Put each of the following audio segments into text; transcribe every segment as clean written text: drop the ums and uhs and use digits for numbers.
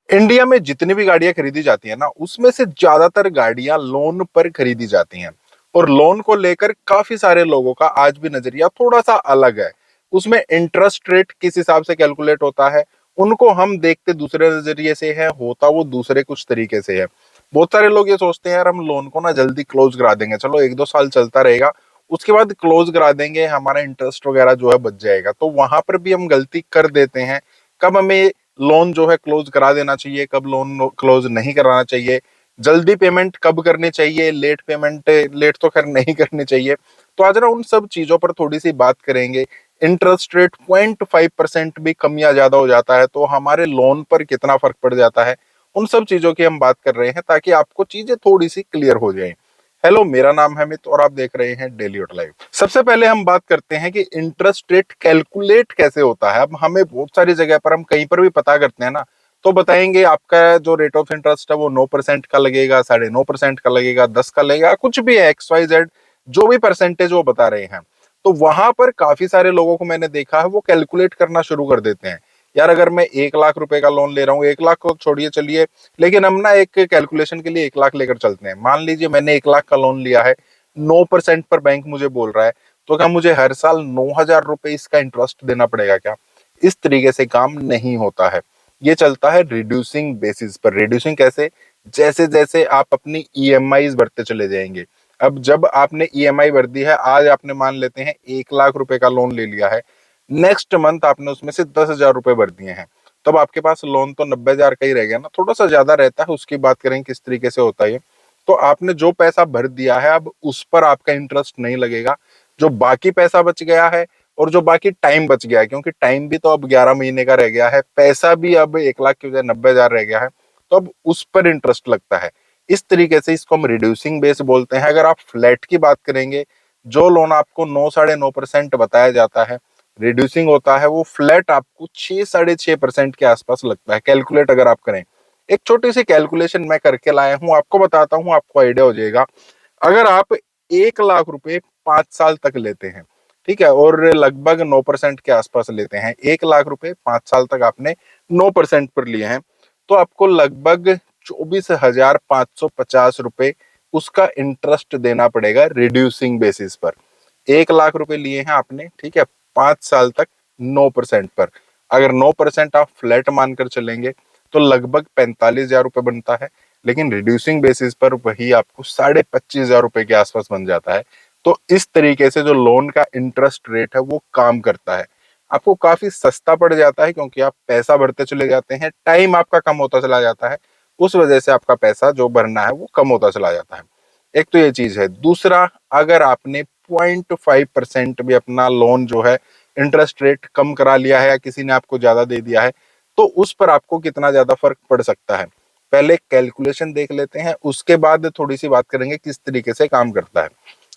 India में जितनी भी गाड़ियां खरीदी जाती है ना, उसमें से ज्यादातर गाड़ियां लोन पर खरीदी जाती हैं। और लोन को लेकर काफी सारे लोगों का आज भी नजरिया थोड़ा सा अलग है। उसमें इंटरेस्ट रेट किस हिसाब से कैलकुलेट होता है, उनको हम देखते दूसरे नजरिए से है, होता वो दूसरे कुछ तरीके से है। बहुत सारे लोग ये सोचते हैं यार हम लोन को ना जल्दी क्लोज करा देंगे, चलो एक दो साल चलता रहेगा, उसके बाद क्लोज करा देंगे, हमारा इंटरेस्ट वगैरह जो है बच जाएगा। तो वहां पर भी हम गलती कर देते हैं। कब हमें लोन जो है क्लोज करा देना चाहिए, कब लोन क्लोज नहीं कराना चाहिए, जल्दी पेमेंट कब करनी चाहिए, लेट पेमेंट, लेट तो खैर नहीं करनी चाहिए। तो आज ना उन सब चीजों पर थोड़ी सी बात करेंगे। इंटरेस्ट रेट 0.5% भी कम या ज्यादा हो जाता है तो हमारे लोन पर कितना फर्क पड़ जाता है, उन सब चीजों की हम बात कर रहे हैं ताकि आपको चीजें थोड़ी सी क्लियर हो जाए। हेलो, मेरा नाम है अमित और आप देख रहे हैं डेली लाइफ। सबसे पहले हम बात करते हैं कि इंटरेस्ट रेट कैलकुलेट कैसे होता है। अब हमें बहुत सारी जगह पर हम कहीं पर भी पता करते हैं ना, तो बताएंगे आपका जो रेट ऑफ इंटरेस्ट है वो 9% का लगेगा, 9.5% का लगेगा, 10 का लगेगा, कुछ भी है, XYZ जो भी परसेंटेज वो बता रहे हैं। तो वहां पर काफी सारे लोगों को मैंने देखा है वो कैलकुलेट करना शुरू कर देते हैं। यार अगर मैं 1 लाख रुपए का लोन ले रहा हूँ, 1 लाख को छोड़िए चलिए, लेकिन हम ना एक कैलकुलेशन के लिए 1 लाख लेकर चलते हैं। मान लीजिए मैंने 1 लाख का लोन लिया है, 9% पर बैंक मुझे बोल रहा है, तो क्या मुझे हर साल 9,000 रुपए इसका इंटरेस्ट देना पड़ेगा क्या? इस तरीके से काम नहीं होता है। ये चलता है रिड्यूसिंग बेसिस पर। रिड्यूसिंग कैसे? जैसे जैसे आप अपनी EMI भरते चले जाएंगे। अब जब आपने EMI भर दी है, आज आपने मान लेते हैं 1 लाख रुपए का लोन ले लिया है, नेक्स्ट मंथ आपने उसमें से 10,000 रुपए भर दिए हैं, तब आपके पास लोन तो 90,000 का ही रह गया ना, थोड़ा सा ज्यादा रहता है। उसकी बात करें किस तरीके से होता है। तो आपने जो पैसा भर दिया है अब उस पर आपका इंटरेस्ट नहीं लगेगा। जो बाकी पैसा बच गया है और जो बाकी टाइम बच गया है, क्योंकि टाइम भी तो अब 11 महीने का रह गया है, पैसा भी अब 1 लाख की बजाय 90,000 रह गया है, तो अब उस पर इंटरेस्ट लगता है। इस तरीके से इसको हम रिड्यूसिंग बेस बोलते हैं। अगर आप फ्लैट की बात करेंगे, जो लोन आपको 9 साढ़े 9% बताया जाता है, रिड्यूसिंग होता है, वो फ्लैट आपको 6 साढ़े 6% के आसपास लगता है। कैलकुलेट अगर आप करें, एक छोटी सी कैलकुलेशन मैं करके लाया हूं, आपको बताता हूं, आपको आइडिया हो जाएगा। अगर आप 1 लाख रुपए 5 साल तक लेते हैं, ठीक है, और लगभग 9% के आसपास लेते हैं, 1 लाख रुपए 5 साल तक आपने 9% पर लिए हैं, तो आपको लगभग 24,550 रुपए उसका इंटरेस्ट देना पड़ेगा रिड्यूसिंग बेसिस पर। 1 लाख रुपए लिए हैं आपने, ठीक है, 5 साल तक 9% पर। अगर 9% आप फ्लैट मानकर चलेंगे तो लगभग 45,000 रुपए बनता है, लेकिन रिड्यूसिंग बेसिस पर वही आपको 25,500 रुपए के आसपास बन जाता है। तो इस तरीके से जो लोन का इंटरेस्ट रेट है वो काम करता है। आपको काफी सस्ता पड़ जाता है क्योंकि आप पैसा भरते चले जाते हैं, टाइम आपका कम होता चला जाता है, उस वजह से आपका पैसा जो भरना है वो कम होता चला जाता है। एक तो ये चीज है। दूसरा, अगर आपने 0.5% भी अपना लोन जो है इंटरेस्ट रेट कम करा लिया है या किसी ने आपको ज्यादा दे दिया है, तो उस पर आपको कितना ज्यादा फर्क पड़ सकता है, पहले कैलकुलेशन देख लेते हैं, उसके बाद थोड़ी सी बात करेंगे किस तरीके से काम करता है।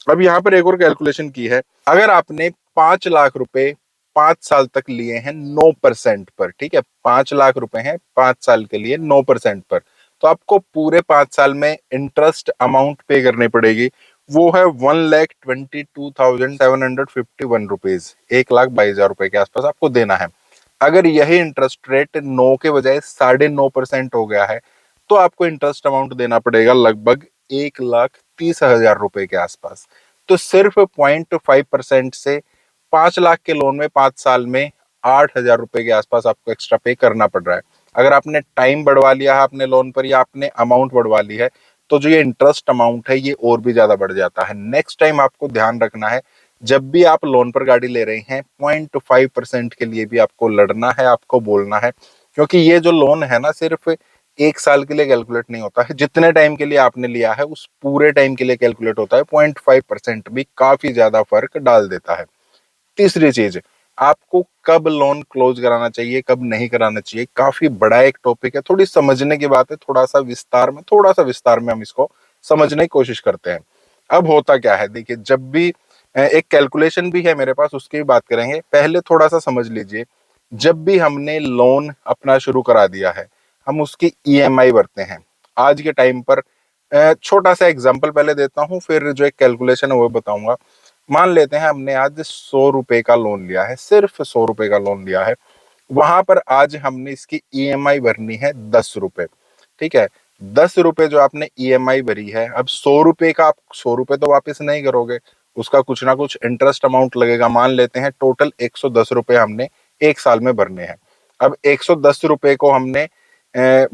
अब यहाँ पर एक और कैलकुलेशन की है। अगर आपने 5 लाख रुपए 5 साल तक लिए हैं 9% पर, ठीक है, 5 लाख रुपए हैं 5 साल के लिए 9% पर, तो आपको पूरे 5 साल में इंटरेस्ट अमाउंट पे करनी पड़ेगी। वो है 1,22,751 रुपीज, 1,22,000 रुपए के आसपास आपको देना है। अगर यही इंटरेस्ट रेट 9 के बजाय 9.5% हो गया है, तो आपको इंटरेस्ट अमाउंट देना पड़ेगा लगभग 1,30,000 रुपए के आसपास। तो सिर्फ 0.5% से 5 लाख के लोन में 5 साल में 8,000 रुपए के आसपास आपको एक्स्ट्रा पे करना पड़ रहा है। अगर आपने टाइम बढ़वा लिया है अपने लोन पर या आपने अमाउंट बढ़वा ली है, तो जो ये इंटरेस्ट अमाउंट है ये और भी ज्यादा बढ़ जाता है। नेक्स्ट टाइम आपको ध्यान रखना है, जब भी आप लोन पर गाड़ी ले रहे हैं, 0.5% के लिए भी आपको लड़ना है, आपको बोलना है, क्योंकि ये जो लोन है ना सिर्फ 1 साल के लिए कैलकुलेट नहीं होता है, जितने टाइम के लिए आपने लिया है उस पूरे टाइम के लिए कैलकुलेट होता है। 0.5% भी काफी ज्यादा फर्क डाल देता है। तीसरी चीज, आपको कब लोन क्लोज कराना चाहिए, कब नहीं कराना चाहिए, काफी बड़ा एक टॉपिक है, थोड़ी समझने की बात है, थोड़ा सा विस्तार में हम इसको समझने की कोशिश करते हैं। अब होता क्या है, देखिए, जब भी एक कैलकुलेशन भी है मेरे पास, उसकी भी बात करेंगे। पहले थोड़ा सा समझ लीजिए, जब भी हमने लोन अपना शुरू करा दिया है, हम उसकी EMI भरते हैं। आज के टाइम पर छोटा सा एग्जांपल पहले देता हूँ, फिर जो एक कैलकुलेशन है वो बताऊंगा। मान लेते हैं हमने आज 100 रुपए का लोन लिया है, सिर्फ 100 रुपए का लोन लिया है। वहां पर आज हमने इसकी ईएमआई भरनी है 10 रुपए। ठीक है, 10 रुपए जो आपने ईएमआई भरी है, अब 100 रुपए का आप 100 रुपए तो वापस नहीं करोगे, उसका कुछ ना कुछ इंटरेस्ट अमाउंट लगेगा। मान लेते हैं टोटल 110 रुपए हमने एक साल में भरने हैं। अब 110 रुपए को हमने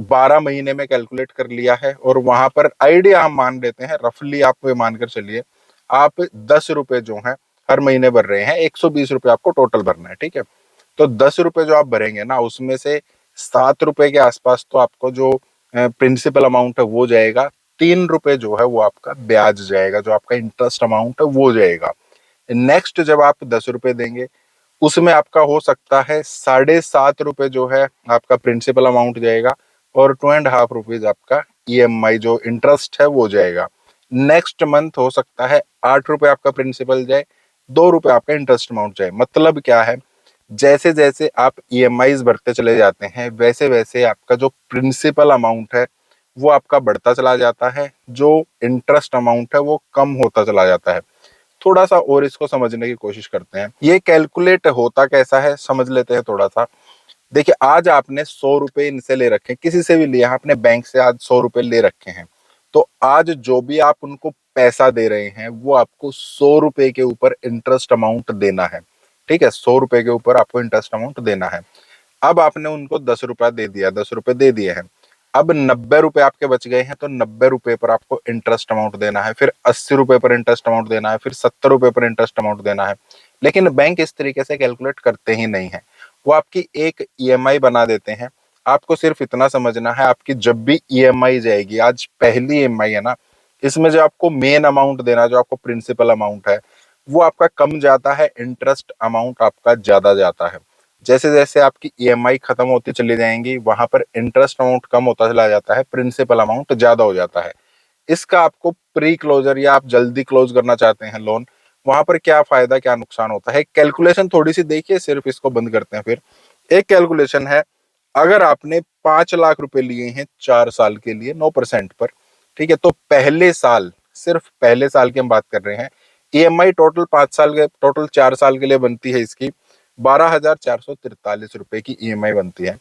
12 महीने में कैलकुलेट कर लिया है, और वहां पर आइडिया हम मान लेते हैं, रफली आप ये मानकर चलिए, आप 10 रुपए जो है हर महीने भर रहे हैं, 120 रुपए आपको टोटल भरना है। ठीक है, तो 10 रुपए जो आप भरेंगे ना, उसमें से 7 रुपए के आसपास तो आपको जो प्रिंसिपल अमाउंट है वो जाएगा, 3 रुपए जो है वो आपका ब्याज जाएगा, जो आपका इंटरेस्ट अमाउंट है वो जाएगा। नेक्स्ट जब आप 10 रुपए देंगे, उसमें आपका हो सकता है 7.5 रुपए जो है आपका प्रिंसिपल अमाउंट जाएगा, और 2.5 रुपीज आपका ईएमआई जो इंटरेस्ट है वो जाएगा। नेक्स्ट मंथ हो सकता है 8 रुपए आपका प्रिंसिपल जाए, 2 रुपए आपका इंटरेस्ट अमाउंट जाए। मतलब क्या है, जैसे जैसे आप ईएमआईज भरते चले जाते हैं, वैसे वैसे आपका जो प्रिंसिपल अमाउंट है वो आपका बढ़ता चला जाता है, जो इंटरेस्ट अमाउंट है वो कम होता चला जाता है। थोड़ा सा और इसको समझने की कोशिश करते हैं, ये कैलकुलेट होता कैसा है समझ लेते हैं थोड़ा सा। देखिए, आज आपने 100 रुपए इनसे ले रखे हैं, किसी से भी लिया है आपने, बैंक से आज 100 रुपए ले रखे हैं, तो आज जो भी आप उनको पैसा दे रहे हैं वो आपको 100 रुपए के ऊपर इंटरेस्ट अमाउंट देना है। ठीक है, 100 रुपए के ऊपर आपको इंटरेस्ट अमाउंट देना है। अब आपने उनको 10 रुपया दे दिया, 10 रुपए दे दिए हैं, अब 90 रुपए आपके बच गए हैं, तो 90 रुपए पर आपको इंटरेस्ट अमाउंट देना है, फिर 80 रुपए पर इंटरेस्ट अमाउंट देना है, फिर 70 रुपए पर इंटरेस्ट अमाउंट देना है। लेकिन बैंक इस तरीके से कैलकुलेट करते ही नहीं है, वो आपकी एक ईएमआई बना देते हैं। आपको सिर्फ इतना समझना है, आपकी जब भी ईएमआई जाएगी, आज पहली ईएमआई है ना, इसमें जो आपको मेन अमाउंट देना, जो आपको प्रिंसिपल अमाउंट है वो आपका कम जाता है, इंटरेस्ट अमाउंट आपका ज्यादा जाता है। जैसे जैसे आपकी ईएमआई खत्म होती चली जाएंगी, वहां पर इंटरेस्ट अमाउंट कम होता चला जाता है, प्रिंसिपल अमाउंट ज्यादा हो जाता है। इसका आपको प्री क्लोजर, या आप जल्दी क्लोज करना चाहते हैं लोन, वहां पर क्या फायदा क्या नुकसान होता है, कैलकुलेशन थोड़ी सी देखिए, सिर्फ इसको बंद करते हैं फिर। एक कैलकुलेशन है, अगर आपने 5 लाख रुपए लिए हैं 4 साल के लिए 9% पर, ठीक है, तो पहले साल, सिर्फ पहले साल की हम बात कर रहे हैं, ईएमआई टोटल 5 साल के, टोटल 4 साल के लिए बनती है इसकी 12,443 रुपए की ईएमआई बनती है।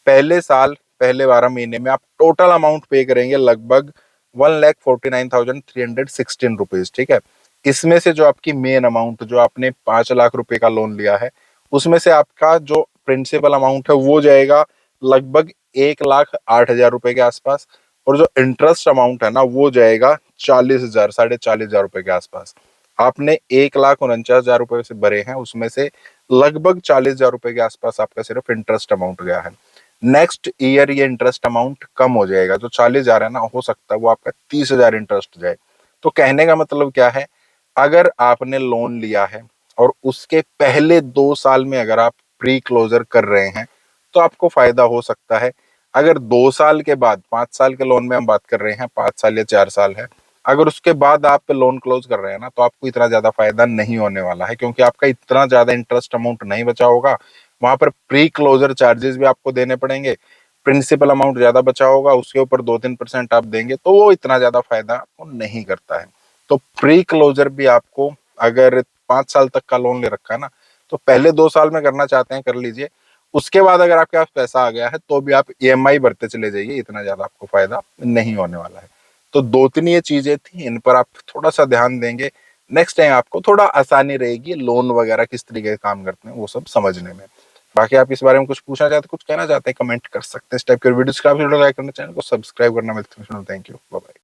पहले साल, पहले 12 महीने में आप टोटल अमाउंट पे करेंगे लगभग 1,49,316 रुपीज। ठीक है, इसमें से जो आपकी मेन अमाउंट, जो आपने 5 लाख रुपए का लोन लिया है, उसमें से आपका जो प्रिंसिपल अमाउंट है वो जाएगा लगभग 1,08,000 रुपए के आसपास, और जो इंटरेस्ट अमाउंट है ना वो जाएगा 40,000, 40,500 रुपए के आसपास। आपने 1,49,000 रुपए से भरे हैं, उसमें से लगभग 40,000 रुपए के आसपास आपका सिर्फ इंटरेस्ट अमाउंट गया है। नेक्स्ट ईयर ये इंटरेस्ट अमाउंट कम हो जाएगा, जो 40,000 है ना, हो सकता है वो आपका 30,000 इंटरेस्ट जाए। तो कहने का मतलब क्या है, अगर आपने लोन लिया है और उसके पहले 2 साल में अगर आप प्री क्लोजर कर रहे हैं, तो आपको फायदा हो सकता है। अगर 2 साल के बाद, 5 साल के लोन में हम बात कर रहे हैं, 5 साल या 4 साल है, अगर उसके बाद आप लोन क्लोज कर रहे हैं ना, तो आपको इतना ज्यादा फायदा नहीं होने वाला है, क्योंकि आपका इतना ज्यादा इंटरेस्ट अमाउंट नहीं बचा होगा। वहां पर प्री क्लोजर चार्जेस भी आपको देने पड़ेंगे, प्रिंसिपल अमाउंट ज्यादा बचा होगा, उसके ऊपर 2-3% आप देंगे, तो वो इतना ज्यादा फायदा आपको नहीं करता है। तो प्री क्लोजर भी आपको, अगर 5 साल तक का लोन ले रखा है ना, तो पहले 2 साल में करना चाहते हैं कर लीजिए। उसके बाद अगर आपके पास पैसा आ गया है तो भी आप ईएमआई भरते चले जाइए, इतना ज्यादा आपको फायदा नहीं होने वाला है। तो 2-3 ये चीजें थी, इन पर आप थोड़ा सा ध्यान देंगे, नेक्स्ट टाइम आपको थोड़ा आसानी रहेगी लोन वगैरह किस तरीके से काम करते हैं वो सब समझने में। बाकी आप इस बारे में कुछ पूछना चाहते, कुछ कहना चाहते हैं, कमेंट कर सकते हैं। इस टाइप के वीडियोस का आप लाइक करना, चैनल को सब्सक्राइब करना। मिलते हैं, थैंक यू, बाय बाय।